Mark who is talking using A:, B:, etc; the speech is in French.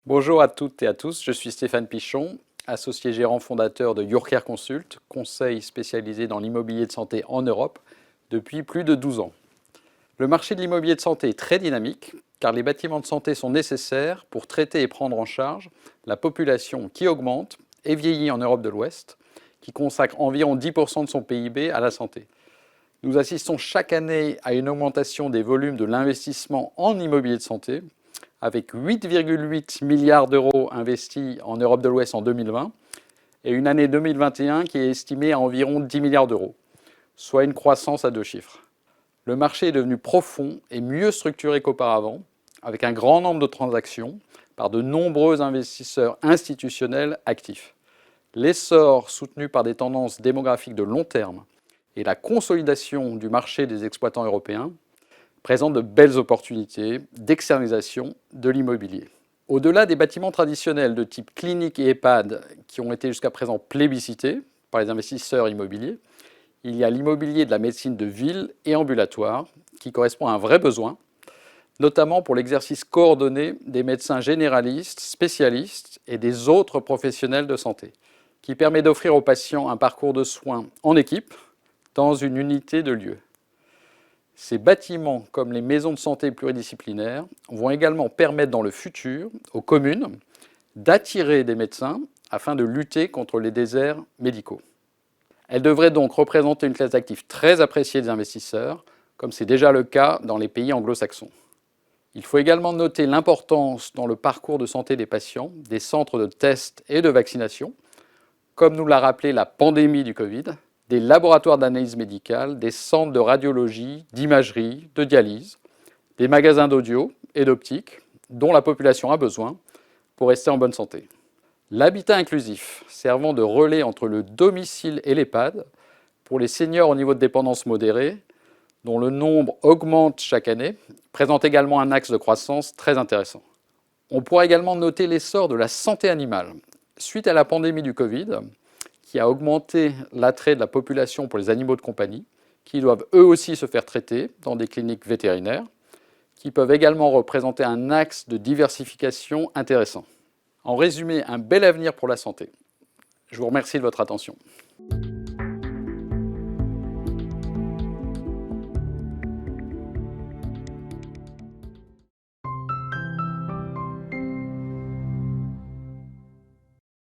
A: Bonjour à toutes et à tous, je suis Stéphane Pichon, associé gérant fondateur de YourCare Consult, conseil spécialisé dans l'immobilier de santé en Europe depuis plus de 12 ans. Le marché de l'immobilier de santé est très dynamique car les bâtiments de santé sont nécessaires pour traiter et prendre en charge la population qui augmente et vieillit en Europe de l'Ouest, qui consacre environ 10% de son PIB à la santé. Nous assistons chaque année à une augmentation des volumes de l'investissement en immobilier de santé, avec 8,8 milliards d'euros investis en Europe de l'Ouest en 2020 et une année 2021 qui est estimée à environ 10 milliards d'euros, soit une croissance à deux chiffres. Le marché est devenu profond et mieux structuré qu'auparavant, avec un grand nombre de transactions par de nombreux investisseurs institutionnels actifs. L'essor soutenu par des tendances démographiques de long terme et la consolidation du marché des exploitants européens présente de belles opportunités d'externalisation de l'immobilier. Au-delà des bâtiments traditionnels de type clinique et EHPAD qui ont été jusqu'à présent plébiscités par les investisseurs immobiliers, il y a l'immobilier de la médecine de ville et ambulatoire qui correspond à un vrai besoin, notamment pour l'exercice coordonné des médecins généralistes, spécialistes et des autres professionnels de santé, qui permet d'offrir aux patients un parcours de soins en équipe dans une unité de lieu. Ces bâtiments, comme les maisons de santé pluridisciplinaires, vont également permettre dans le futur aux communes d'attirer des médecins afin de lutter contre les déserts médicaux. Elles devraient donc représenter une classe d'actifs très appréciée des investisseurs, comme c'est déjà le cas dans les pays anglo-saxons. Il faut également noter l'importance dans le parcours de santé des patients des centres de tests et de vaccination, comme nous l'a rappelé la pandémie du Covid, des laboratoires d'analyse médicale, des centres de radiologie, d'imagerie, de dialyse, des magasins d'audio et d'optique dont la population a besoin pour rester en bonne santé. L'habitat inclusif, servant de relais entre le domicile et l'EHPAD, pour les seniors au niveau de dépendance modérée, dont le nombre augmente chaque année, présente également un axe de croissance très intéressant. On pourra également noter l'essor de la santé animale. Suite à la pandémie du Covid, qui a augmenté l'attrait de la population pour les animaux de compagnie, qui doivent eux aussi se faire traiter dans des cliniques vétérinaires, qui peuvent également représenter un axe de diversification intéressant. En résumé, un bel avenir pour la santé. Je vous remercie de votre attention.